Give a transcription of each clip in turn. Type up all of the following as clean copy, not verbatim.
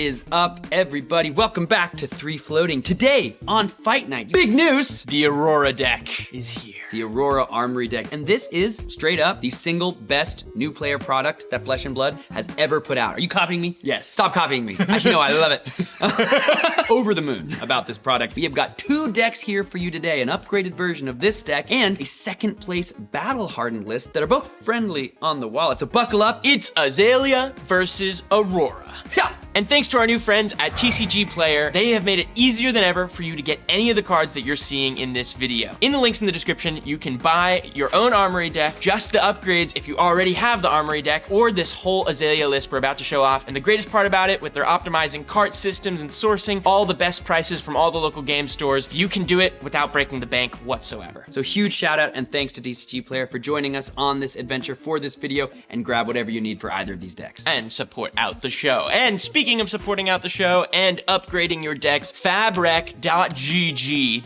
is up, everybody? Welcome back to 3 Floating. Today on Fight Night, big news! The Aurora Deck is here. The Aurora Armory Deck. And this is, straight up, the single best new player product that Flesh and Blood has ever put out. Are you copying me? Yes. Stop copying me. Actually, no, I love it. Over the moon about this product. We have got 2 decks here for you today, an upgraded version of this deck and a second place battle hardened list that are both friendly on the wallet. So buckle up. It's Azalea versus Aurora. Yeah. And thanks to our new friends at TCG Player, they have made it easier than ever for you to get any of the cards that you're seeing in this video. In the links in the description, you can buy your own Armory deck, just the upgrades if you already have the Armory deck, or this whole Azalea list we're about to show off. And the greatest part about it, with their optimizing cart systems and sourcing all the best prices from all the local game stores, you can do it without breaking the bank whatsoever. So huge shout out and thanks to TCG Player for joining us on this adventure for this video, and grab whatever you need for either of these decks. And support out the show. And speaking of supporting out the show and upgrading your decks, fabtcg,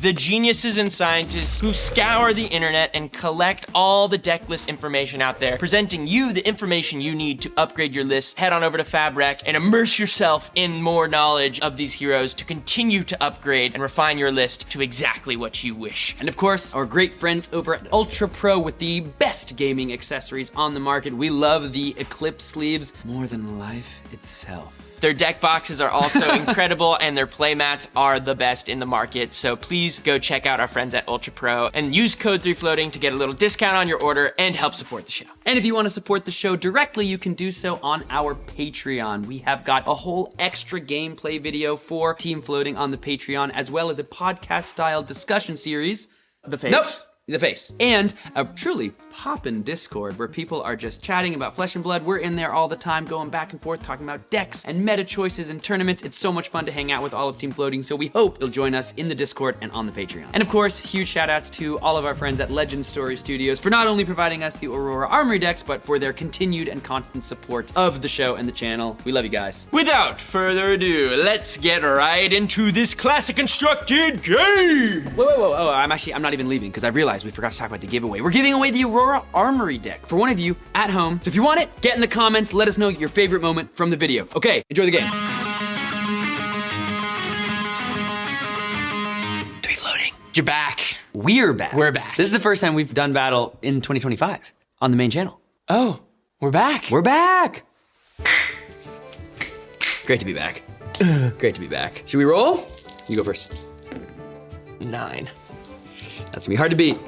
the geniuses and scientists who scour the internet and collect all the deck list information out there, presenting you the information you need to upgrade your list. Head on over to FabRec and immerse yourself in more knowledge of these heroes to continue to upgrade and refine your list to exactly what you wish. And of course, our great friends over at Ultra Pro with the best gaming accessories on the market. We love the Eclipse sleeves more than life itself. Their deck boxes are also incredible, and their playmats are the best in the market. So please go check out our friends at Ultra Pro and use code 3Floating to get a little discount on your order and help support the show. And if you want to support the show directly, you can do so on our Patreon. We have got a whole extra gameplay video for Team Floating on the Patreon, as well as a podcast-style discussion series. The face. Nope. The face. And a truly poppin' Discord where people are just chatting about Flesh and Blood. We're in there all the time, going back and forth, talking about decks and meta choices and tournaments. It's so much fun to hang out with all of Team Floating, so we hope you'll join us in the Discord and on the Patreon. And of course, huge shout outs to all of our friends at Legend Story Studios for not only providing us the Aurora Armory decks, but for their continued and constant support of the show and the channel. We love you guys. Without further ado, let's get right into this classic constructed game. Whoa, I'm not even leaving because I realized we forgot to talk about the giveaway. We're giving away the Aurora Armory deck for one of you at home. So if you want it, get in the comments, let us know your favorite moment from the video. Okay, enjoy the game. 3 Floating. You're back. We're back. We're back. This is the first time we've done battle in 2025 on the main channel. Oh, we're back. We're back. Great to be back. Great to be back. Should we roll? You go first. 9. That's gonna be hard to beat,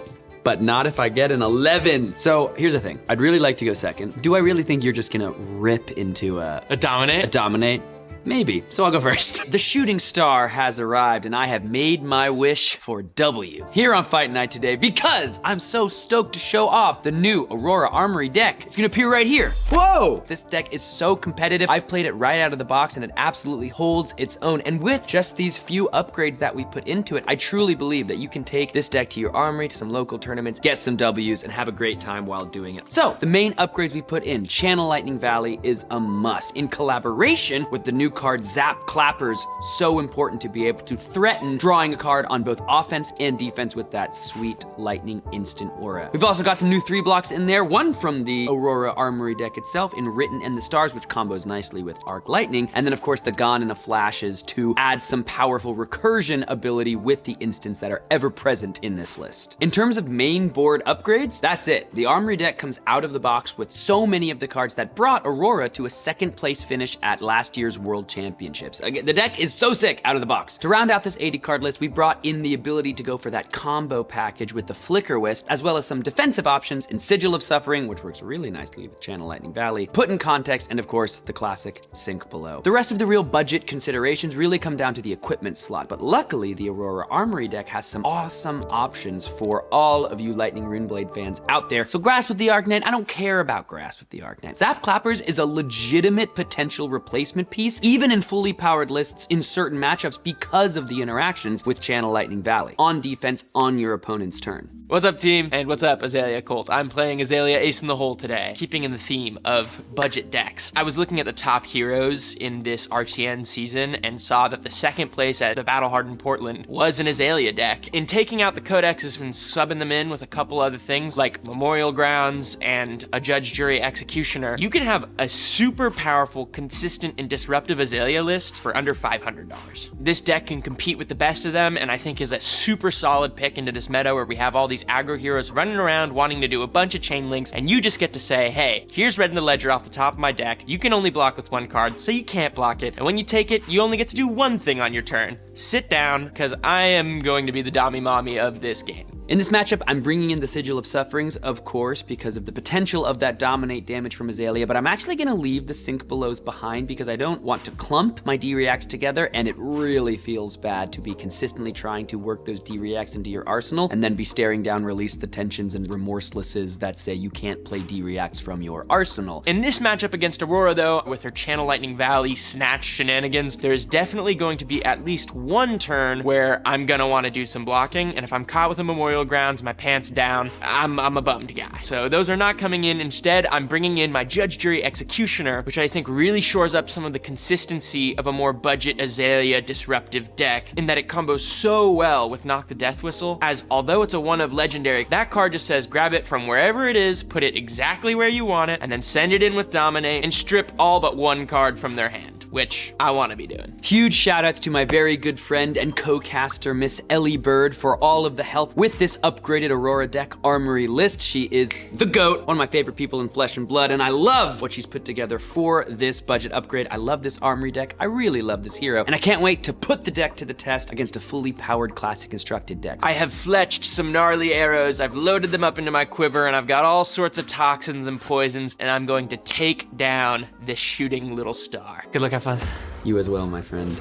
but not if I get an 11. So here's the thing. I'd really like to go second. Do I really think you're just gonna rip into a dominate? A dominate? Maybe, so I'll go first. The shooting star has arrived and I have made my wish for W here on Fight Night today because I'm so stoked to show off the new Aurora Armory deck. It's gonna appear right here. Whoa! This deck is so competitive. I've played it right out of the box and it absolutely holds its own. And with just these few upgrades that we put into it, I truly believe that you can take this deck to your armory, to some local tournaments, get some W's, and have a great time while doing it. So the main upgrades we put in, Channel Lightning Valley is a must. In collaboration with the new card Zap Clappers, so important to be able to threaten drawing a card on both offense and defense with that sweet lightning instant aura. We've also got some new 3 blocks in there, one from the Aurora Armory deck itself in Written and the Stars, which combos nicely with Arc Lightning, and then of course the Gone in a Flashes to add some powerful recursion ability with the instants that are ever present in this list. In terms of main board upgrades, that's it. The Armory deck comes out of the box with so many of the cards that brought Aurora to a 2nd place finish at last year's World Championships. Again, the deck is so sick out of the box. To round out this 80 card list, we brought in the ability to go for that combo package with the Flicker Wisp, as well as some defensive options in Sigil of Suffering, which works really nicely with Channel Lightning Valley, Put in Context, and of course, the classic Sink Below. The rest of the real budget considerations really come down to the equipment slot, but luckily the Aurora Armory deck has some awesome options for all of you Lightning Runeblade fans out there. So Grasp with the Arknight, I don't care about Grasp with the Arknight. Zap Clappers is a legitimate potential replacement piece, even in fully powered lists in certain matchups because of the interactions with Channel Lightning Valley on defense on your opponent's turn. What's up, team? And what's up, Azalea Colt? I'm playing Azalea Ace in the Hole today, keeping in the theme of budget decks. I was looking at the top heroes in this RTN season and saw that the 2nd place at the Battle Hardened Portland was an Azalea deck. In taking out the codexes and subbing them in with a couple other things like Memorial Grounds and a Judge, Jury, Executioner, you can have a super powerful, consistent, and disruptive Azalea list for under $500. This deck can compete with the best of them, and I think is a super solid pick into this meta where we have all these aggro heroes running around wanting to do a bunch of chain links, and you just get to say, hey, here's Red in the Ledger off the top of my deck. You can only block with one card, so you can't block it, and when you take it, you only get to do one thing on your turn. Sit down, because I am going to be the Dami Mommy of this game. In this matchup, I'm bringing in the Sigil of Sufferings, of course, because of the potential of that dominate damage from Azalea, but I'm actually gonna leave the Sync Belows behind because I don't want to clump my D-Reacts together, and it really feels bad to be consistently trying to work those D-Reacts into your arsenal and then be staring down Release the Tensions and Remorselesses that say you can't play D-Reacts from your arsenal. In this matchup against Aurora, though, with her Channel Lightning Valley snatch shenanigans, there's definitely going to be at least one turn where I'm gonna wanna do some blocking, and if I'm caught with a Memorial Grounds, my pants down, I'm a bummed guy. So those are not coming in. Instead, I'm bringing in my Judge, Jury, Executioner, which I think really shores up some of the consistency of a more budget Azalea disruptive deck in that it combos so well with Knock the Death Whistle, as although it's a one of legendary, that card just says grab it from wherever it is, put it exactly where you want it, and then send it in with Dominate and strip all but one card from their hand, which I want to be doing. Huge shout outs to my very good friend and co-caster, Miss Ellie Bird, for all of the help with this upgraded Aurora Deck Armory list. She is the GOAT, one of my favorite people in Flesh and Blood, and I love what she's put together for this budget upgrade. I love this Armory deck. I really love this hero, and I can't wait to put the deck to the test against a fully powered classic constructed deck. I have fletched some gnarly arrows, I've loaded them up into my quiver, and I've got all sorts of toxins and poisons, and I'm going to take down this shooting little star. Good luck, have fun. You as well, my friend.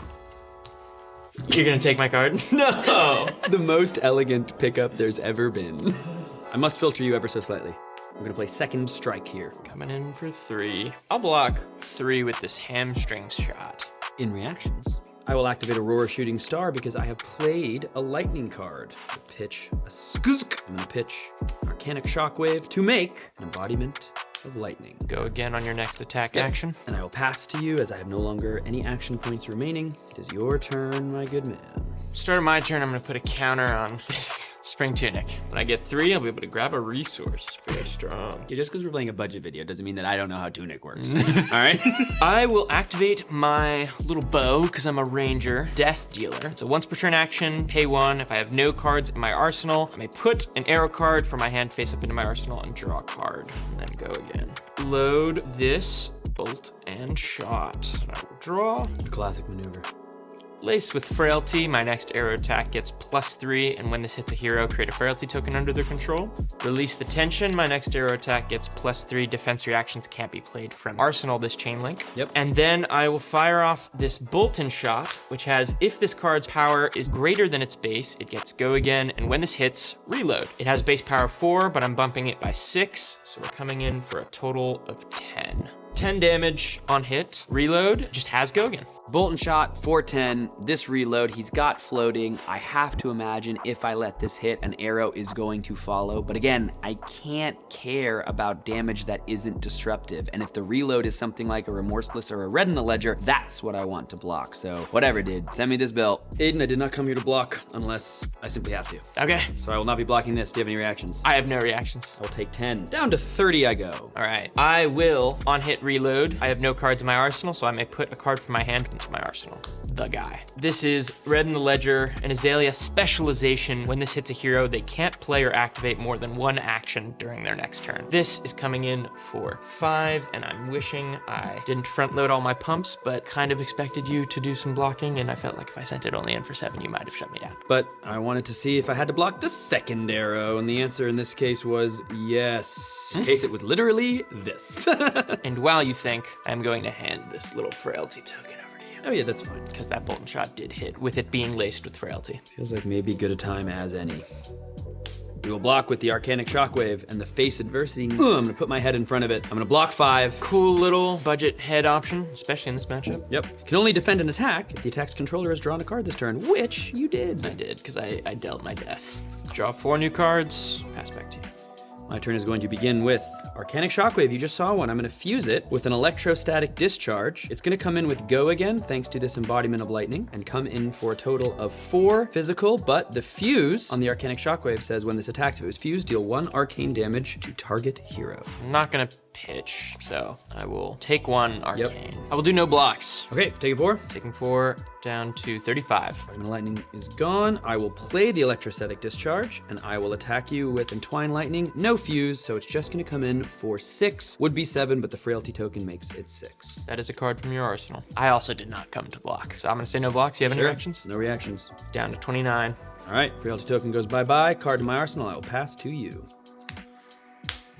You're gonna take my card? No! The most elegant pickup there's ever been. I must filter you ever so slightly. I'm gonna play second strike here. Coming in for 3. I'll block 3 with this hamstring shot. In reactions, I will activate Aurora Shooting Star because I have played a lightning card. I pitch a skzk. I'm gonna pitch Arcanic Shockwave to make an embodiment of lightning. Go again on your next attack action. And I will pass to you as I have no longer any action points remaining. It is your turn, my good man. Start of my turn, I'm gonna put a counter on this Spring Tunic. When I get 3, I'll be able to grab a resource. Very strong. Yeah, just because we're playing a budget video doesn't mean that I don't know how Tunic works. All right? I will activate my little bow, because I'm a ranger, Death Dealer. It's a once per turn action, pay 1. If I have no cards in my arsenal, I may put an arrow card from my hand face up into my arsenal and draw a card, and then go again. Load this bolt and shot. And I will draw. A classic maneuver. Laced with Frailty, my next arrow attack gets +3, and when this hits a hero, create a Frailty token under their control. Release the Tension, my next arrow attack gets +3, defense reactions can't be played from Arsenal, this chain link. Yep. And then I will fire off this Bolt and Shot, which has, if this card's power is greater than its base, it gets go again, and when this hits, reload. It has base power 4, but I'm bumping it by 6, so we're coming in for a total of 10. 10 damage on hit, reload, just has go again. Bolt and Shot, 410. This reload, he's got floating. I have to imagine if I let this hit, an arrow is going to follow. But again, I can't care about damage that isn't disruptive. And if the reload is something like a Remorseless or a Red in the Ledger, that's what I want to block. So whatever, dude, send me this belt. Aiden, I did not come here to block unless I simply have to. Okay. So I will not be blocking this. Do you have any reactions? I have no reactions. I will take 10. Down to 30 I go. All right, I will on hit reload. I have no cards in my arsenal, so I may put a card from my hand into my arsenal. The guy. This is Red in the Ledger, an Azalea specialization. When this hits a hero, they can't play or activate more than one action during their next turn. This is coming in for 5, and I'm wishing I didn't front load all my pumps, but kind of expected you to do some blocking, and I felt like if I sent it only in for 7, you might have shut me down. But I wanted to see if I had to block the second arrow, and the answer in this case was yes. In case it was literally this. And while you think, I'm going to hand this little Frailty token over to you. Oh yeah, that's fine. Because that Bolt and Shot did hit, with it being laced with Frailty. Feels like maybe good a time as any. We will block with the Arcanic Shockwave and the Face Adversity. I'm gonna put my head in front of it. I'm gonna block 5. Cool little budget head option, especially in this matchup. Yep. Can only defend an attack if the attack's controller has drawn a card this turn, which you did. I did, because I dealt my death. Draw 4 new cards, pass back to you. My turn is going to begin with Arcanic Shockwave. You just saw one. I'm going to fuse it with an Electrostatic Discharge. It's going to come in with Go again, thanks to this embodiment of lightning, and come in for a total of 4 physical, but the fuse on the Arcanic Shockwave says when this attacks, if it was fused, deal 1 arcane damage to target hero. I'm not going to pitch, so I will take one arcane. I will do no blocks. Okay, taking 4. Taking 4 down to 35. Diamond Lightning is gone. I will play the Electrostatic Discharge, and I will attack you with Entwine Lightning. No fuse, so it's just gonna come in for 6. Would be 7, but the Frailty token makes it 6. That is a card from your arsenal. I also did not come to block, so I'm gonna say no blocks. You have any reactions? No reactions. Down to 29. All right, Frailty token goes bye-bye. Card to my arsenal, I will pass to you.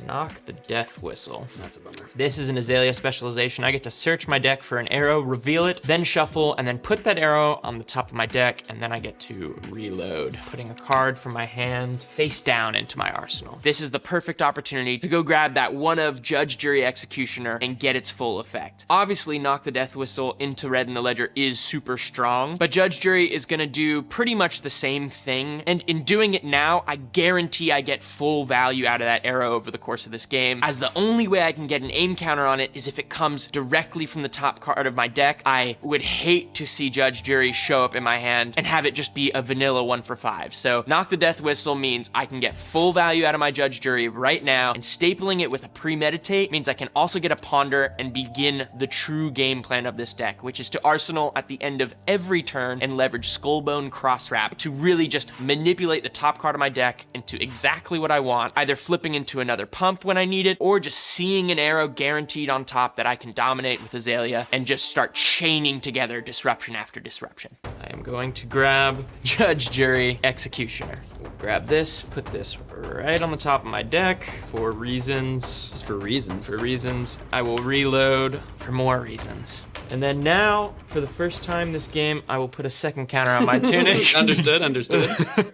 Knock the Death Whistle. That's a bummer. This is an Azalea specialization. I get to search my deck for an arrow, reveal it, then shuffle, and then put that arrow on the top of my deck, and then I get to reload, putting a card from my hand face down into my arsenal. This is the perfect opportunity to go grab that one of Judge, Jury, Executioner and get its full effect. Obviously, Knock the Death Whistle into red in the ledger is super strong, but Judge, Jury is gonna do pretty much the same thing, and in doing it now, I guarantee I get full value out of that arrow over the course of this game, as the only way I can get an aim counter on it is if it comes directly from the top card of my deck. I would hate to see Judge, Jury show up in my hand and have it just be a vanilla 1 for 5. So Knock the Death Whistle means I can get full value out of my Judge, Jury right now, and stapling it with a Premeditate means I can also get a Ponder and begin the true game plan of this deck, which is to arsenal at the end of every turn and leverage Skullbone Crosswrap to really just manipulate the top card of my deck into exactly what I want, either flipping into another pump when I need it, or just seeing an arrow guaranteed on top that I can dominate with Azalea and just start chaining together disruption after disruption. I am going to grab Judge, Jury, Executioner. We'll grab this, put this right on the top of my deck for reasons. Just for reasons. For reasons. I will reload for more reasons. And then now, for the first time this game, I will put a second counter on my tunic. Understood, understood.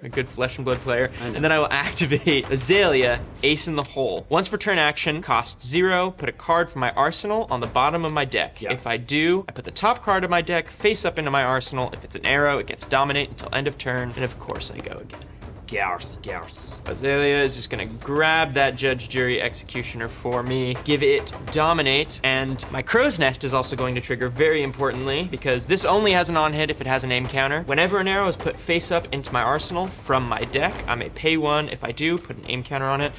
A good flesh and blood player. And then I will activate Azalea, Ace in the Hole. Once per turn action, costs 0, put a card from my arsenal on the bottom of my deck. Yeah. If I do, I put the top card of my deck face up into my arsenal. If it's an arrow, it gets dominate until end of turn. And of course I go again. Gars. Azalea is just gonna grab that Judge, Jury, Executioner for me, give it dominate, and my Crow's Nest is also going to trigger very importantly, because this only has an on-hit if it has a name counter. Whenever an arrow is put face up into my arsenal from my deck, I may pay 1. If I do, put an aim counter on it.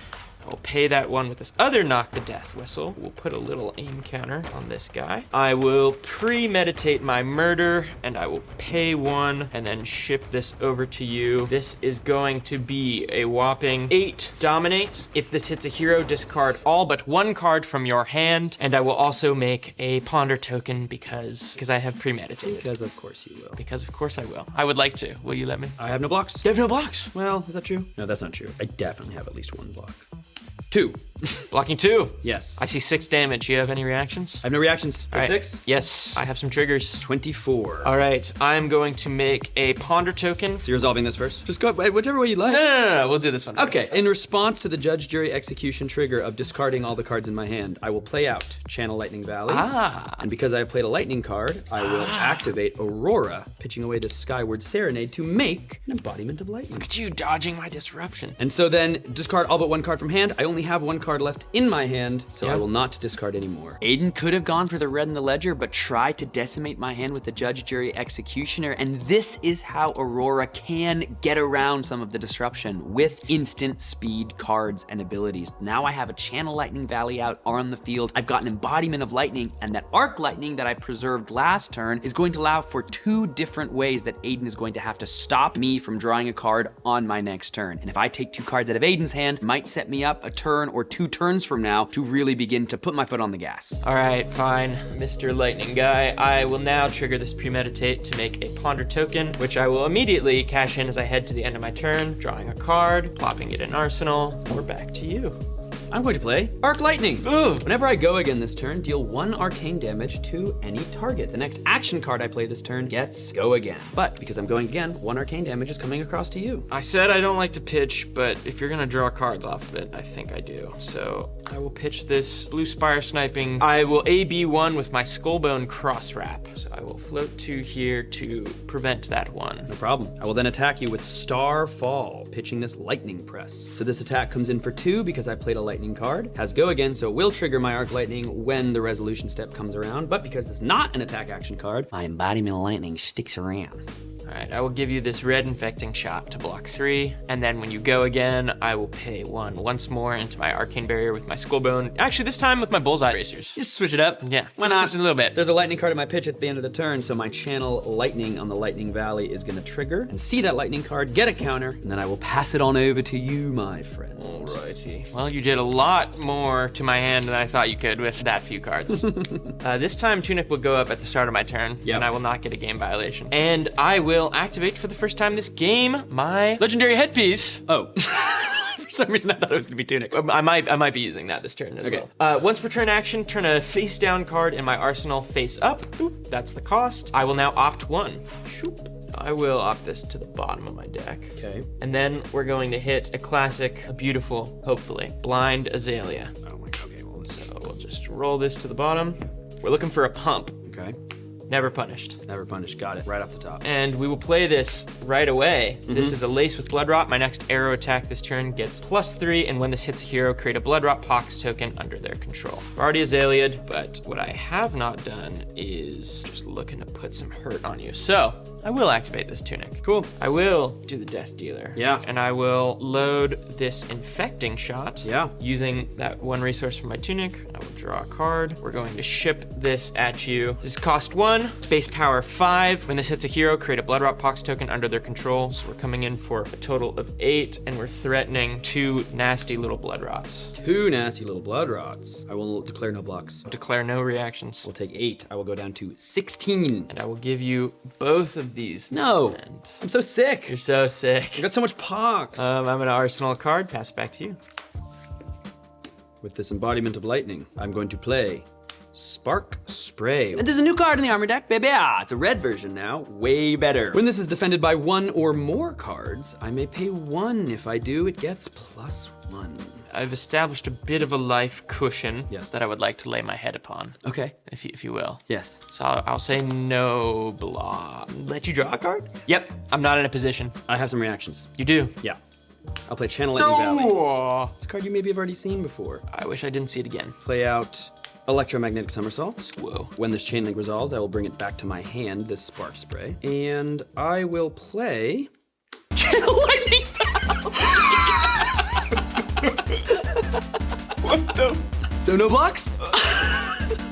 I'll pay that 1 with this other Knock the Death Whistle. We'll put a little aim counter on this guy. I will premeditate my murder, and I will pay 1, and then ship this over to you. This is going to be a whopping 8 dominate. If this hits a hero, discard all but 1 card from your hand, and I will also make a Ponder token because I have premeditated. Because of course you will. Because of course I will. I would like to. Will you let me? I have no blocks. You have no blocks. Well, is that true? No, that's not true. I definitely have at least 1 block. 2. Blocking 2. Yes. I see 6 damage. You have any reactions? I have no reactions. All right. 6? Yes, I have some triggers. 24. All right, I'm going to make a Ponder token. So you're resolving this first? Just go whichever way you like. No, we'll do this one. Okay, in response to the Judge, Jury, Execution trigger of discarding all the cards in my hand, I will play out Channel Lightning Valley. And because I have played a lightning card, I will activate Aurora, pitching away this Skyward Serenade to make an embodiment of lightning. Look at you dodging my disruption. And so then discard all but 1 card from hand. I only have 1 card left in my hand, so I will not discard anymore. Aiden could have gone for the red in the ledger, but tried to decimate my hand with the Judge, Jury, Executioner, and this is how Aurora can get around some of the disruption with instant speed cards and abilities. Now I have a Channel Lightning Valley out on the field. I've got an embodiment of lightning, and that Arc Lightning that I preserved last turn is going to allow for 2 different ways that Aiden is going to have to stop me from drawing a card on my next turn. And if I take 2 cards out of Aiden's hand, it might set me up a turn or 2 turns from now to really begin to put my foot on the gas. All right, fine, Mr. Lightning Guy. I will now trigger this Premeditate to make a Ponder token, which I will immediately cash in as I head to the end of my turn, drawing a card, plopping it in Arsenal. We're back to you. I'm going to play Arc Lightning. Ugh. Whenever I go again this turn, deal 1 arcane damage to any target. The next action card I play this turn gets go again. But because I'm going again, 1 arcane damage is coming across to you. I said I don't like to pitch, but if you're gonna draw cards off of it, I think I do. So I will pitch this Blue Spire Sniping. I will AB1 with my Skullbone Crosswrap. So I will float 2 here to prevent that 1. No problem. I will then attack you with Starfall, pitching this Lightning Press. So this attack comes in for 2 because I played a Lightning card. Has go again, so it will trigger my Arc Lightning when the resolution step comes around, but because it's not an attack action card, my Embodiment of Lightning sticks around. All right, I will give you this red infecting shot to block 3, and then when you go again, I will pay 1 once more into my arcane barrier with my skullbone. Actually, this time with my bullseye racers. Just switch it up. Yeah, Why let's not? switch it a little bit. There's a lightning card in my pitch at the end of the turn, so my channel lightning on the lightning valley is gonna trigger and see that lightning card, get a counter, and then I will pass it on over to you, my friend. Alrighty. Well, you did a lot more to my hand than I thought you could with that few cards. This time, Tunic will go up at the start of my turn, and I will not get a game violation. And I will activate for the first time this game my legendary headpiece. Oh. For some reason I thought it was gonna be Tunic. I might be using that this turn as well. Once per turn action, turn a face down card in my arsenal face up. Boop, that's the cost. I will now opt 1. Shoop. I will opt this to the bottom of my deck. Okay. And then we're going to hit a classic, a beautiful, hopefully, blind Azalea. Oh my god, okay, well, So we'll just roll this to the bottom. We're looking for a pump. okay. Never punished. Never punished, got it, right off the top. And we will play this right away. This is a Lace with Blood Rot. My next arrow attack this turn gets +3, and when this hits a hero, create a Blood Rot Pox token under their control. I've already Azalea'd, but what I have not done is just looking to put some hurt on you. So, I will activate this Tunic. Cool. I will do the Death Dealer. Yeah. And I will load this Infecting Shot. Yeah. Using that 1 resource from my Tunic. I will draw a card. We're going to ship this at you. This cost 1, base power 5. When this hits a hero, create a Blood Rot Pox token under their control. So we're coming in for a total of 8, and we're threatening 2 nasty little Blood Rots. 2 nasty little blood rots. I will declare no blocks. Declare no reactions. We'll take 8. I will go down to 16. And I will give you both of these. No, And I'm so sick. you're so sick. I got so much pox. I'm gonna arsenal a card, pass it back to you. With this embodiment of lightning, I'm going to play Spark Spray. And there's a new card in the Armory Deck, baby. It's a red version now, way better. When this is defended by 1 or more cards, I may pay 1. If I do, it gets +1. I've established a bit of a life cushion Yes. that I would like to lay my head upon, Okay. if you will. Yes. So I'll say no blah. Let you draw a card? Yep. I'm not in a position. I have some reactions. You do? Yeah. I'll play Channel Lightning Valley. No! It's a card you maybe have already seen before. I wish I didn't see it again. Play out Electromagnetic Somersault. Whoa. When this chain link resolves, I will bring it back to my hand, this Spark Spray. And I will play Channel Lightning Valley. What the? So no blocks?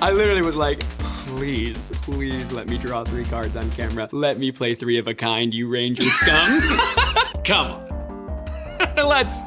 I literally was like, please let me draw 3 cards on camera. Let me play 3 of a kind, you ranger scum. Come on. Let's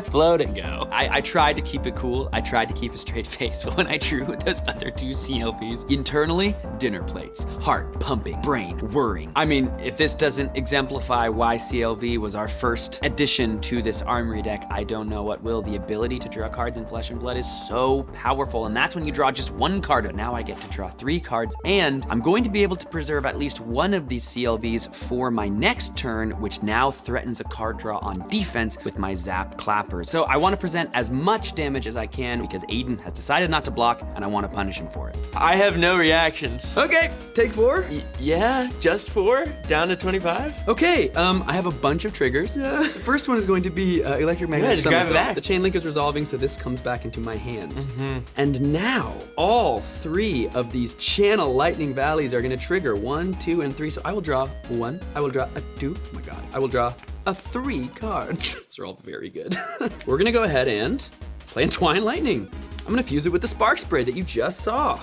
float and go. I tried to keep it cool. I tried to keep a straight face, but when I drew those other 2 CLVs, internally, dinner plates, heart pumping, brain whirring. I mean, if this doesn't exemplify why CLV was our first addition to this Armory deck, I don't know what will. The ability to draw cards in Flesh and Blood is so powerful, and that's when you draw just 1 card. But now I get to draw 3 cards, and I'm going to be able to preserve at least 1 of these CLVs for my next turn, which now threatens a card draw on defense with my Zap Clapper. So I want to present as much damage as I can because Aiden has decided not to block, and I want to punish him for it. I have no reactions. Okay, take 4. Yeah, just 4? Down to 25? Okay, I have a bunch of triggers. The first one is going to be Electromagnetic just grab it Somersault. back. The chain link is resolving, so this comes back into my hand. And now, all 3 of these Channel Lightning Valleys are gonna trigger 1, 2, and 3. So I will draw 1, I will draw a 2, oh my god, I will draw a 3 cards. Those are all very good. We're gonna go ahead and play Entwine Lightning. I'm gonna fuse it with the Spark Spray that you just saw.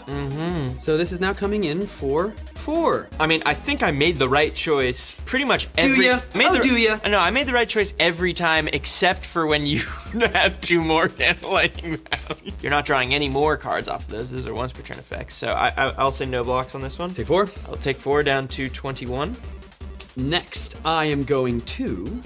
So this is now coming in for 4. I mean, I think I made the right choice pretty much every... Do ya? Do ya? No, I made the right choice every time except for when you have 2 more Channel Lightning Valley. You're not drawing any more cards off of those. Those are once per turn effects. So I'll say no blocks on this one. Take 4. I'll take 4 down to 21. Next, I am going to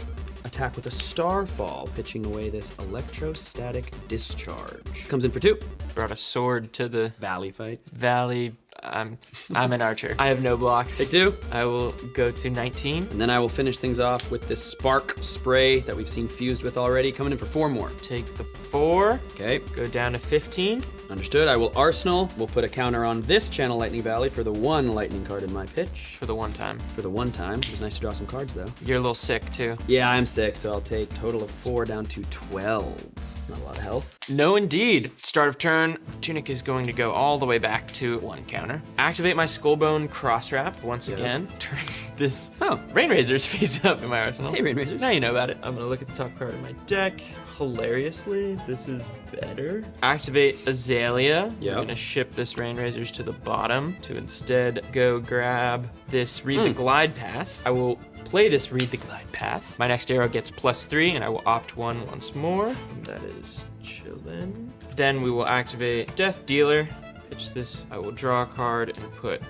attack with a Starfall, pitching away this Electrostatic Discharge. Comes in for 2. Brought a sword to the Valley fight. valley. I'm an archer. I have no blocks. Take 2. I will go to 19. And then I will finish things off with this Spark Spray that we've seen fused with already, coming in for 4 more. Take the 4. Okay, Go down to 15. understood. I will Arsenal. We'll put a counter on this Channel Lightning Valley for the 1 lightning card in my pitch. For the 1 time. For the 1 time. It was nice to draw some cards though. You're a little sick too. Yeah, I'm sick, so I'll take total of 4 down to 12. It's not a lot of health. No, indeed. Start of turn, Tunic is going to go all the way back to 1 counter. Activate my Skullbone Cross Wrap once again. Turn this Oh. Rain Razor's face up in my arsenal. Hey, Rain Razors. Now you know about it. I'm gonna look at the top card of my deck. Hilariously, this is better. Activate Azalea. Yep. I'm gonna ship this Rain Razors to the bottom to instead go grab this Read the Glide Path. I will play this Read the Glide Path. My next arrow gets +3, and I will opt 1 once more. And that is chillin'. Then we will activate Death Dealer. Pitch this. I will draw a card and put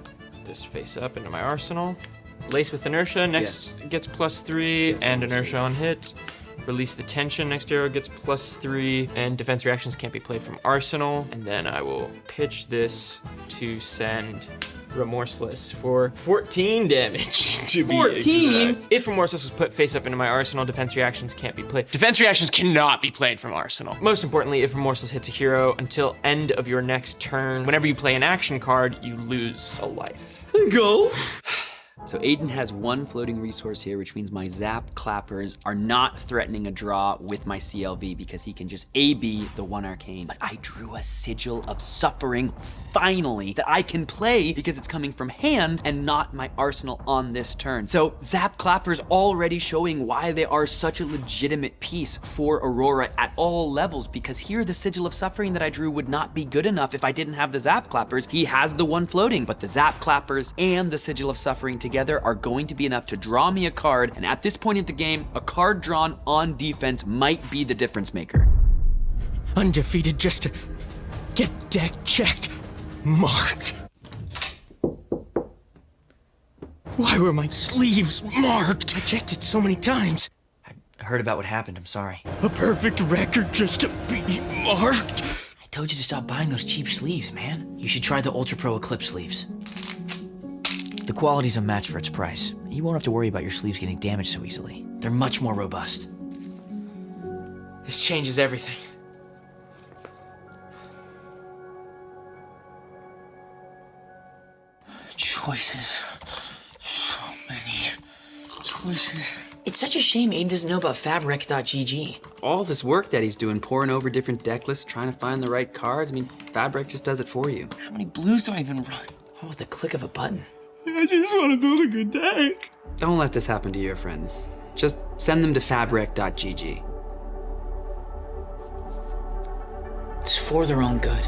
this face up into my arsenal. Lace with Inertia. Next gets +3 and Inertia on hit. Release the Tension. Next arrow gets +3 and defense reactions can't be played from arsenal. And then I will pitch this to send Remorseless for 14 damage to be 14? exact. If Remorseless was put face up into my arsenal, defense reactions can't be played. Defense reactions cannot be played from arsenal. Most importantly, if Remorseless hits a hero until end of your next turn, whenever you play an action card, you lose a life. Go. So Aiden has one floating resource here, which means my Zap Clappers are not threatening a draw with my CLV because he can just AB the one arcane. But I drew a Sigil of Suffering, finally, that I can play because it's coming from hand and not my arsenal on this turn. So Zap Clappers already showing why they are such a legitimate piece for Aurora at all levels, because here the Sigil of Suffering that I drew would not be good enough if I didn't have the Zap Clappers. He has the one floating, but the Zap Clappers and the Sigil of Suffering together are going to be enough to draw me a card, and at this point in the game, a card drawn on defense might be the difference maker. Undefeated just to get deck checked, marked. Why were my sleeves marked? I checked it so many times. I heard about what happened, I'm sorry. A perfect record just to be marked. I told you to stop buying those cheap sleeves, man. You should try the Ultra Pro Eclipse sleeves. The quality's unmatched for its price. You won't have to worry about your sleeves getting damaged so easily. They're much more robust. This changes everything. Choices. So many choices. It's such a shame Aiden doesn't know about fabrec.gg. All this work that he's doing, poring over different deck lists, trying to find the right cards, I mean, Fabric just does it for you. How many blues do I even run? All with the click of a button. I just want to build a good deck. Don't let this happen to your friends. Just send them to fabric.gg. It's for their own good.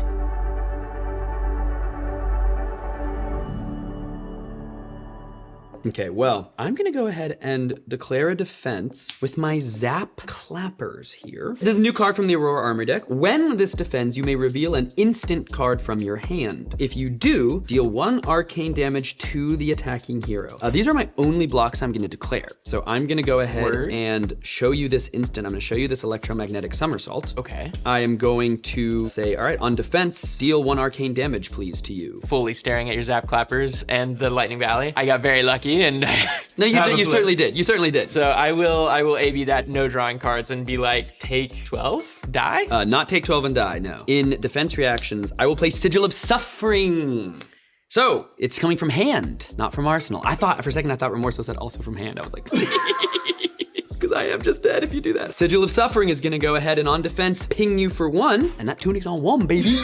Okay, well, I'm gonna go ahead and declare a defense with my Zap Clappers here. There's a new card from the Aurora Armory Deck. When this defends, you may reveal an instant card from your hand. If you do, deal 1 arcane damage to the attacking hero. These are my only blocks I'm gonna declare. So I'm gonna go ahead and show you this instant. I'm gonna show you this electromagnetic somersault. Okay. I am going to say, all right, on defense, deal 1 arcane damage, please, to you. Fully staring at your Zap Clappers and the Lightning Valley. I got very lucky and No, you certainly did. You certainly did. So I will AB that no drawing cards and be like, take 12, die? Not take 12 and die, no. In defense reactions, I will play Sigil of Suffering. So it's coming from hand, not from arsenal. For a second, I thought Remorseless said also from hand. I was like, because I am just dead if you do that. Sigil of Suffering is gonna go ahead and on defense ping you for 1, and that tunic's on 1, baby.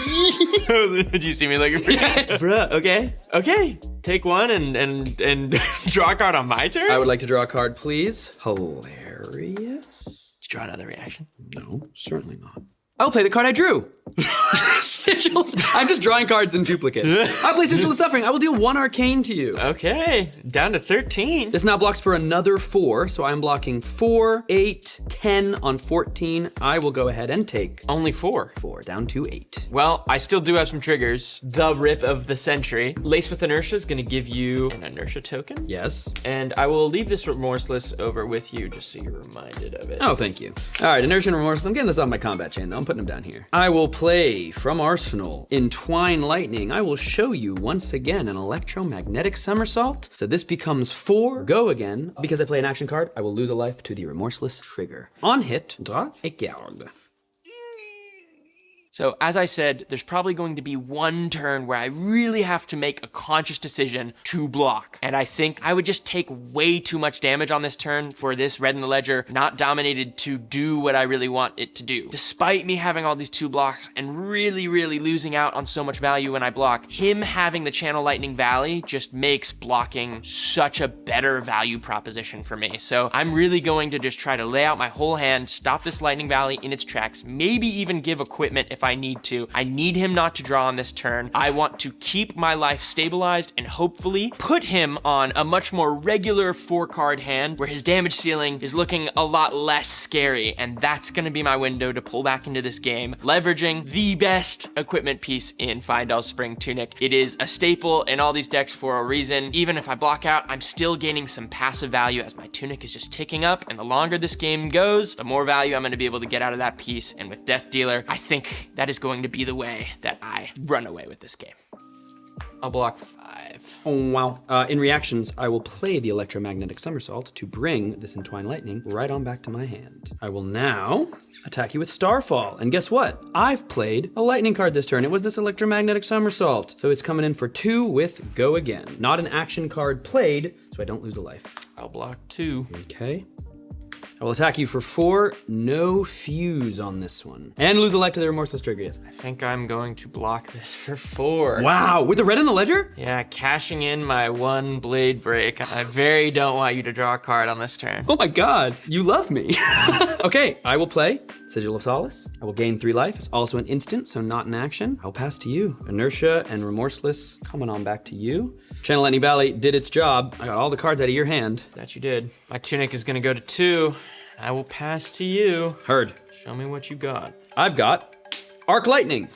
Did you see me looking for Bruh, okay. Take 1 and draw a card on my turn? I would like to draw a card, please. Hilarious. Did you draw another reaction? No, certainly not. I'll play the card I drew. Sigil. I'm just drawing cards in duplicate. I play Sigil of Suffering. I will deal 1 arcane to you. Okay, down to 13. This now blocks for another 4, so I'm blocking 4, 8, 10 on 14. I will go ahead and take Only 4. 4 down to 8. Well, I still do have some triggers. The Rip of the Century. Lace with Inertia is gonna give you an Inertia token. Yes. And I will leave this Remorseless over with you just so you're reminded of it. Oh, thank you. All right, Inertia and Remorseless. I'm getting this on my combat chain, though. I'm putting them down here. I will play from Arsenal Entwine Lightning. I will show you once again an electromagnetic somersault. So this becomes 4. Go again. Because I play an action card, I will lose a life to the Remorseless trigger. On hit, draw a card. So as I said, there's probably going to be one turn where I really have to make a conscious decision to block. And I think I would just take way too much damage on this turn for this red in the ledger not dominated to do what I really want it to do. Despite me having all these 2 blocks and really losing out on so much value when I block, him having the Channel Lightning Valley just makes blocking such a better value proposition for me. So I'm really going to just try to lay out my whole hand, stop this Lightning Valley in its tracks, maybe even give equipment if I need to. I need him not to draw on this turn. I want to keep my life stabilized and hopefully put him on a much more regular 4-card hand where his damage ceiling is looking a lot less scary, and that's gonna be my window to pull back into this game, leveraging the best equipment piece in Finalist Spring Tunic. It is a staple in all these decks for a reason. Even if I block out, I'm still gaining some passive value as my Tunic is just ticking up, and the longer this game goes, the more value I'm gonna be able to get out of that piece, and with Death Dealer, I think that is going to be the way that I run away with this game. I'll block 5. Oh, wow. In reactions, I will play the Electromagnetic Somersault to bring this Entwined Lightning right on back to my hand. I will now attack you with Starfall. And guess what? I've played a lightning card this turn. It was this Electromagnetic Somersault. So it's coming in for 2 with Go Again. Not an action card played, so I don't lose a life. I'll block 2. Okay. I will attack you for 4, no fuse on this one. And lose a life to the Remorseless Trigger, yes. I think I'm going to block this for 4. Wow, with the red in the ledger? Yeah, cashing in my 1 blade break. I very don't want you to draw a card on this turn. Oh my god, you love me. Okay, I will play Sigil of Solace. I will gain 3 life. It's also an instant, so not an action. I'll pass to you. Inertia and Remorseless coming on back to you. Channel Lightning Valley did its job. I got all the cards out of your hand. That you did. My Tunic is gonna go to 2. I will pass to you. Heard. Show me what you got. I've got Arc Lightning.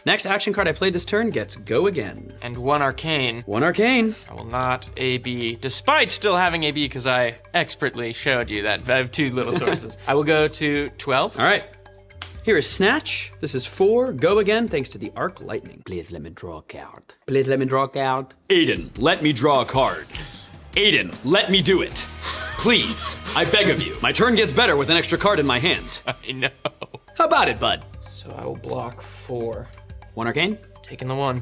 Next action card I play this turn gets Go Again. And 1 Arcane. 1 Arcane. I will not AB, despite still having AB because I expertly showed you that I have 2 little sources. I will go to 12. All right. Here is Snatch. This is 4, Go Again, thanks to the Arc Lightning. Please let me draw a card. Please let me draw a card. Aiden, let me draw a card. Aiden, let me do it. Please, I beg of you. My turn gets better with an extra card in my hand. I know. How about it, bud? So I will block 4. 1 Arcane. Taking the 1.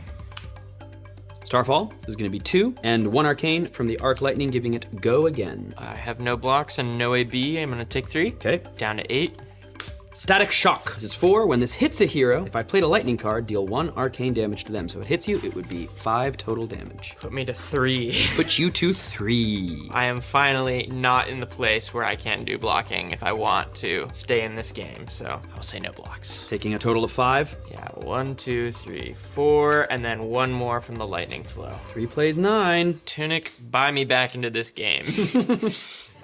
Starfall is gonna be 2, and 1 Arcane from the Arc Lightning, giving it Go Again. I have no blocks and no AB. I'm gonna take 3. Okay. Down to 8. Static Shock. This is 4. When this hits a hero, if I played a lightning card, deal 1 arcane damage to them. So it hits you, it would be 5 total damage. Put me to 3. Put you to 3. I am finally not in the place where I can do blocking if I want to stay in this game. So I'll say no blocks. Taking a total of 5. Yeah, 1, 2, 3, 4, and then 1 more from the lightning flow. 3 plays 9. Tunic, buy me back into this game.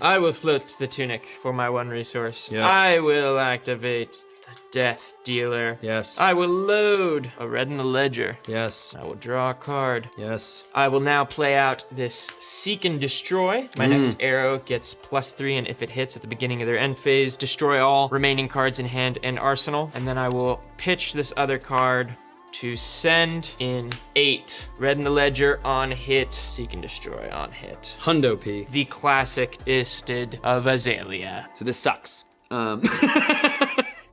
I will float the Tunic for my 1 resource. Yes. I will activate the Death Dealer. Yes. I will load a red in the ledger. Yes. I will draw a card. Yes. I will now play out this Seek and Destroy. My next arrow gets +3, and if it hits at the beginning of their end phase, destroy all remaining cards in hand and arsenal. And then I will pitch this other card to send in 8. Red in the ledger on hit, Seek and Destroy on hit. Hundo P. The classic Istid of Azalea. So this sucks.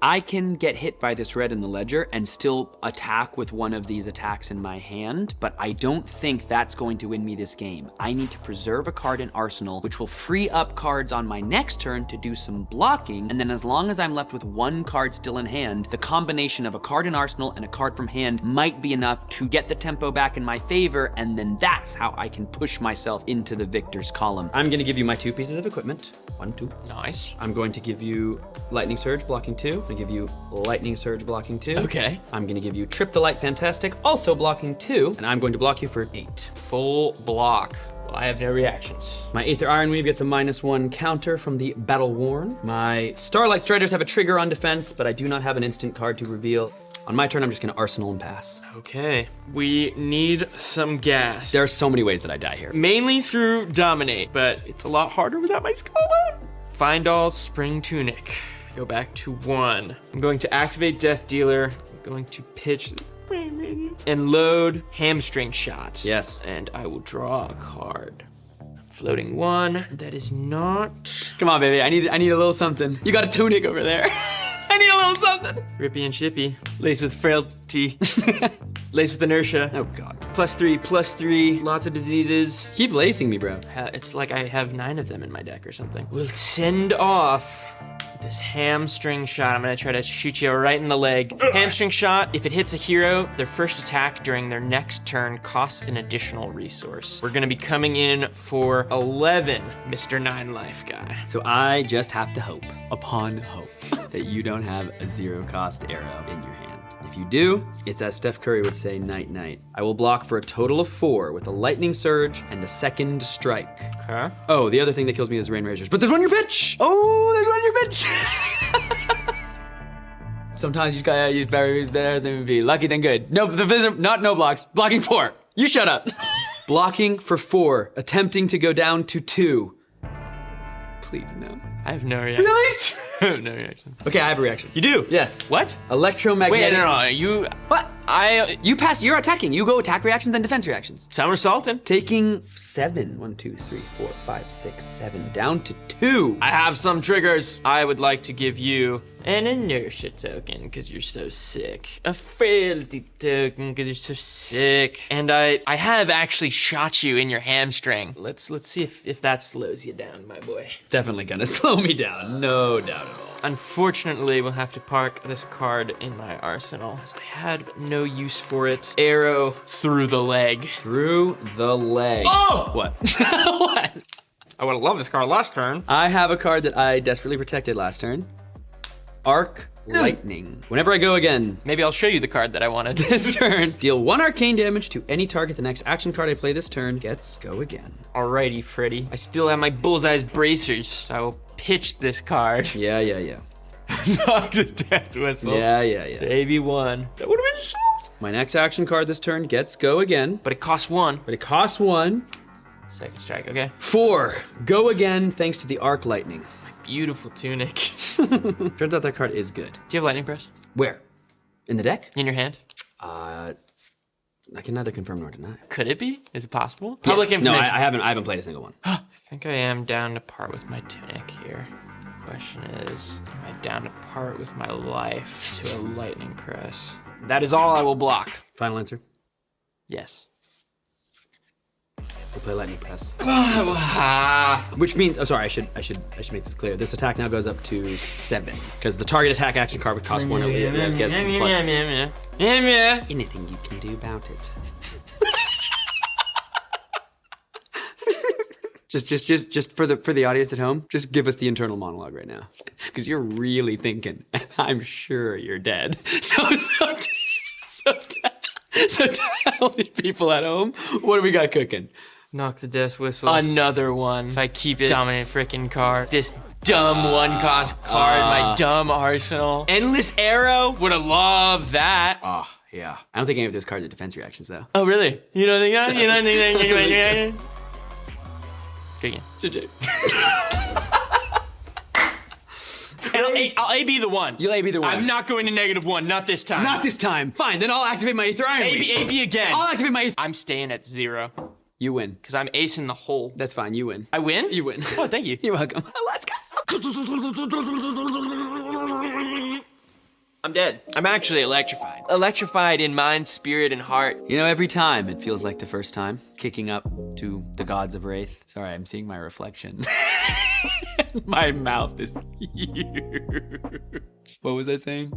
I can get hit by this red in the ledger and still attack with one of these attacks in my hand, but I don't think that's going to win me this game. I need to preserve a card in Arsenal, which will free up cards on my next turn to do some blocking, and then as long as I'm left with 1 card still in hand, the combination of a card in Arsenal and a card from hand might be enough to get the tempo back in my favor, and then that's how I can push myself into the victor's column. I'm gonna give you my 2 pieces of equipment. 1, 2. Nice. I'm going to give you Lightning Surge blocking 2. I'm gonna give you Lightning Surge blocking 2. Okay. I'm gonna give you Trip the Light Fantastic, also blocking 2, and I'm going to block you for 8. Full block. Well, I have no reactions. My Aether Ironweave gets a -1 counter from the Battle Worn. My Starlight Striders have a trigger on defense, but I do not have an instant card to reveal. On my turn, I'm just gonna Arsenal and pass. Okay. We need some gas. There are so many ways that I die here. Mainly through Dominate, but it's a lot harder without my Skull. Finalist Spring Tunic. Go back to 1. I'm going to activate Death Dealer. I'm going to pitch and load Hamstring Shot. Yes. And I will draw a card. Floating 1. That is not. Come on, baby, I need a little something. You got a tunic over there. I need a little something. Rippy and chippy. Laced with frailty. Laced with inertia. Oh God. +3, lots of diseases. Keep lacing me, bro. It's like I have 9 of them in my deck or something. We'll send off this hamstring shot. I'm gonna try to shoot you right in the leg. Hamstring shot, if it hits a hero, their first attack during their next turn costs an additional resource. We're gonna be coming in for 11, Mr. 9 life guy. So I just have to hope, upon hope, that you don't have a 0-cost arrow in your hand. If you do, it's as Steph Curry would say, night night. I will block for a total of 4 with a lightning surge and a second strike. Okay. Oh, the other thing that kills me is rain razors, but there's one in your pitch. Oh, there's one in your pitch. Sometimes you just gotta use better than be lucky than good. No, the visitor, not no blocks, blocking 4. You shut up. Blocking for 4, attempting to go down to 2. Please no. I have no reaction. Really? I have no reaction. Okay, I have a reaction. You do? Yes. What? Electromagnetic. Wait, no, you... What? You pass, you're attacking. You go attack reactions and defense reactions. Somersaulting. Taking 7. 1, 2, 3, 4, 5, 6, 7, down to 2. I have some triggers. I would like to give you an inertia token because you're so sick. A frailty token because you're so sick. And I have actually shot you in your hamstring. Let's see if that slows you down, my boy. Definitely gonna slow me down, no doubt at all. Unfortunately, we'll have to park this card in my arsenal as I had no use for it. Arrow through the leg. Through the leg. Oh! What? What? I would have loved this card last turn. I have a card that I desperately protected last turn. Arc Lightning. Whenever I go again, Maybe I'll show you the card that I wanted this turn. deal 1 arcane damage to any target. The next action card I play this turn gets go again. Alrighty, Freddy. I still have my bullseye's bracers. So I will pitch this card. Yeah. Knock the death whistle. Yeah. Baby one. That would have been so. My next action card this turn gets go again. But it costs 1. But it costs 1. Second strike, okay? 4. Go again thanks to the Arc Lightning. Beautiful tunic. Turns out that card is good. Do you have lightning press? Where? In the deck? In your hand? I can neither confirm nor deny. Could it be? Is it possible? Yes. Public information. No, I haven't played a single one. I think I am down to part with my tunic here. The question is, am I down to part with my life to a lightning press? That is all I will block. Final answer. Yes. We'll play Lightning Press. Which means, oh sorry, I should make this clear. This attack now goes up to 7. Because the target attack action card would cost 1 or gets plus. Anything you can do about it. Just for the audience at home, just give us the internal monologue right now. Because you're really thinking, and I'm sure you're dead. So tell the people at home, what do we got cooking? Knock the death whistle. Another one. If I keep it, dominant freaking card. This dumb 1-cost card, my dumb arsenal. Endless arrow, would have loved that. Oh, yeah. I don't think any of those cards are defense reactions though. Oh, really? You don't think that? You don't think that? Good game. GG. And I'll AB the 1. You'll AB the 1. I'm not going to -1, not this time. Not this time. Fine, then I'll activate my Aether Iron. AB again. I'll activate my Aether. I'm staying at 0. You win. Because I'm acing the hole. That's fine, you win. I win? You win. Oh, thank you. You're welcome. Let's go. I'm dead. I'm actually electrified. Electrified in mind, spirit, and heart. You know, every time it feels like the first time, kicking up to the gods of Wraith. Sorry, I'm seeing my reflection. My mouth is huge. What was I saying?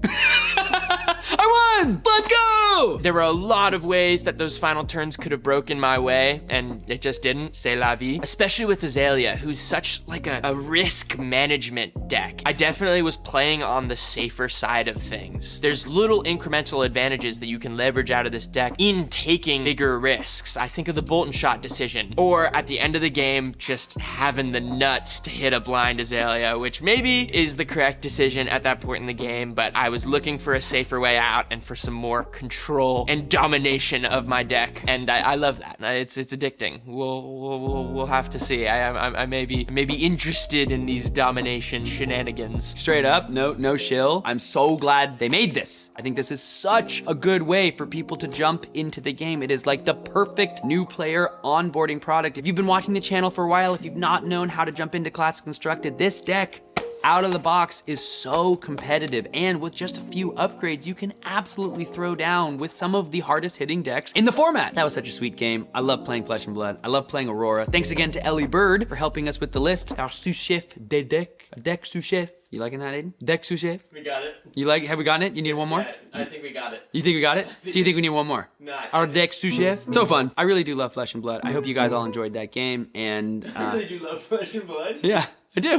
I won! Let's go! There were a lot of ways that those final turns could have broken my way, and it just didn't. C'est la vie. Especially with Azalea, who's such like a risk management deck. I definitely was playing on the safer side of things. There's little incremental advantages that you can leverage out of this deck in taking bigger risks. I think of the bolt and shot decision, or at the end of the game, just having the nuts to hit a blind Azalea, which maybe is the correct decision at that point in the game, but I was looking for a safer way out and for some more control and domination of my deck, and I love that. It's addicting. We'll have to see. I may be interested in these domination shenanigans. Straight up, no shill. I'm so glad they made this. I think this is such a good way for people to jump into the game. It is like the perfect new player onboarding product. If you've been watching the channel for a while, if you've not known how to jump into Classic Constructed, this deck out of the box is so competitive, and with just a few upgrades, you can absolutely throw down with some of the hardest hitting decks in the format. That was such a sweet game. I love playing Flesh and Blood. I love playing Aurora. Thanks again to Ellie Bird for helping us with the list. Our sous-chef de deck. Deck sous-chef. You liking that, Aiden? Deck sous-chef? We got it. Have we gotten it? You need one more? Yeah, I think we got it. You think we got it? So you think we need one more? No, Our deck sous-chef? So fun. I really do love Flesh and Blood. I hope you guys all enjoyed that game, and I really do love Flesh and Blood. yeah, I do.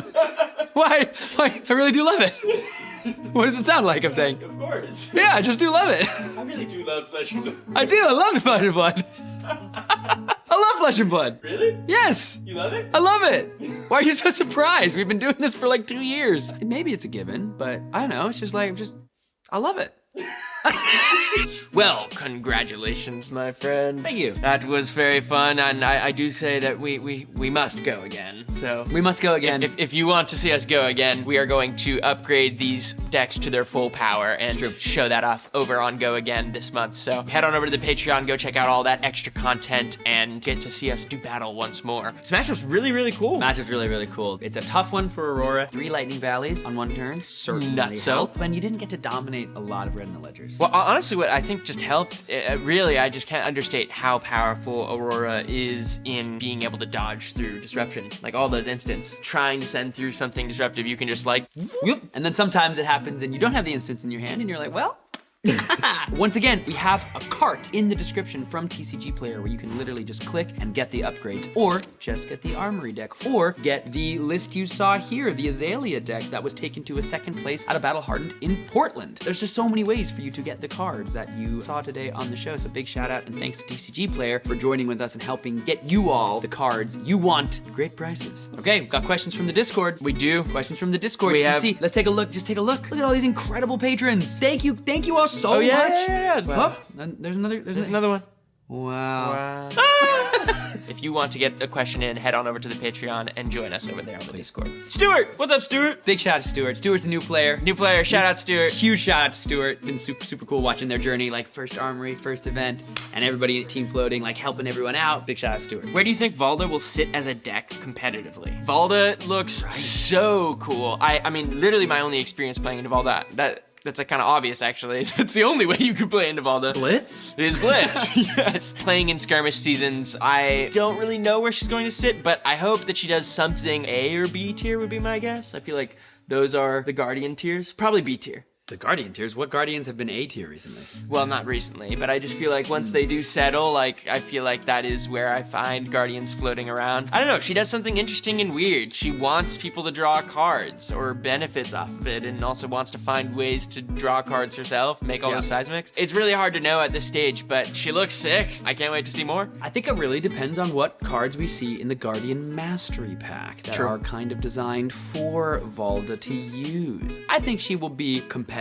Why? I really do love it. What does it sound like I'm saying? Of course. Yeah, I just do love it. I really do love Flesh and Blood. I do. I love Flesh and Blood. I love Flesh and Blood. Really? Yes. You love it? I love it. Why are you so surprised? We've been doing this for like 2 years. And maybe it's a given, but I don't know. It's just like, I love it. Well, congratulations, my friend. Thank you. That was very fun, and I do say that we must go again. So We must go again. if you want to see us go again, we are going to upgrade these decks to their full power and show that off over on Go Again this month. So head on over to the Patreon, go check out all that extra content, and get to see us do battle once more. This matchup's really, really cool. Matchup's really, really cool. It's a tough one for Aurora. 3 Lightning Valleys on 1 turn certainly Nutso. help. And you didn't get to dominate a lot of red in the ledgers. Well, honestly, what I think just helped, really, I just can't understate how powerful Aurora is in being able to dodge through disruption. Like all those instants, trying to send through something disruptive, you can just like, Whoop. And then sometimes it happens and you don't have the instance in your hand and you're like, well. Once again, we have a cart in the description from TCG Player where you can literally just click and get the upgrades, or just get the Armory deck, or get the list you saw here, the Azalea deck that was taken to a 2nd place at a battle hardened in Portland. There's just so many ways for you to get the cards that you saw today on the show. So big shout out and thanks to TCG Player for joining with us and helping get you all the cards you want at great prices. Okay, we've got questions from the Discord. we do. Questions from the Discord. We You can have- see. Let's take a look. Just take a look. Look at all these incredible patrons. Thank you all so Oh, yeah, much. yeah, yeah. Oh, and there's another. There's another one. Wow. If you want to get a question in, head on over to the Patreon and join us over there on the Discord. Stuart, what's up, Stuart? Big shout out to Stuart. Stuart's a new player. New player, shout out, Stuart. Huge shout out to Stuart. Been super, super cool watching their journey, like first Armory, first event, and everybody at Team Floating, like helping everyone out. Big shout out to Stuart. Where do you think Valda will sit as a deck competitively? Valda looks so cool. I mean, literally my only experience playing into Valda, that's like kind of obvious actually. That's the only way you could play into Valda. Blitz? Is Blitz. Yes. Playing in skirmish seasons, I don't really know where she's going to sit, but I hope that she does something A or B tier would be my guess. I feel like those are the Guardian tiers. Probably B tier. The Guardian tiers? What Guardians have been A tier recently? Well, not recently, but I just feel like once they do settle, like, I feel like that is where I find Guardians floating around. I don't know, she does something interesting and weird. She wants people to draw cards, or benefits off of it, and also wants to find ways to draw cards herself, make all those seismics. It's really hard to know at this stage, but she looks sick. I can't wait to see more. I think it really depends on what cards we see in the Guardian Mastery Pack that are kind of designed for Valda to use. I think she will be competitive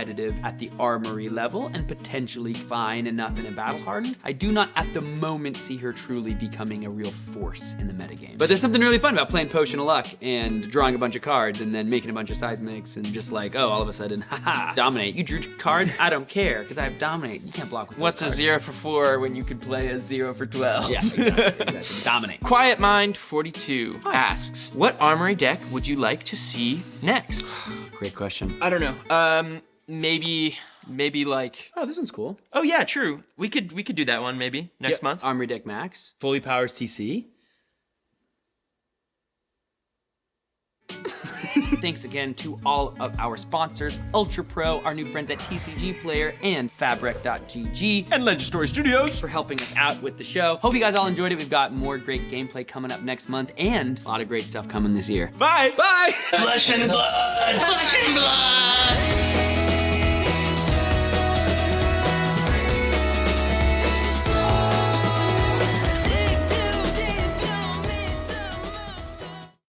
at the Armory level and potentially fine enough in a battle hardened. I do not at the moment see her truly becoming a real force in the metagame. But there's something really fun about playing Potion of Luck and drawing a bunch of cards and then making a bunch of seismics and just like, oh, all of a sudden, haha, dominate. You drew cards? I don't care because I have dominate. You can't block with those What's cards. a 0 for 4 when you could play a 0 for 12? Yeah, exactly. Dominate. Quiet Mind 42 asks, what Armory deck would you like to see next? Great question. I don't know. Maybe like, Oh, this one's cool. oh yeah, true. We could do that one maybe next month. Armory Deck Max. Fully powers TC. Thanks again to all of our sponsors, Ultra Pro, our new friends at TCG Player, and Fabric.gg, And Legend Story Studios. for helping us out with the show. Hope you guys all enjoyed it. We've got more great gameplay coming up next month and a lot of great stuff coming this year. Bye. Bye! Flesh and blood! Flesh and blood!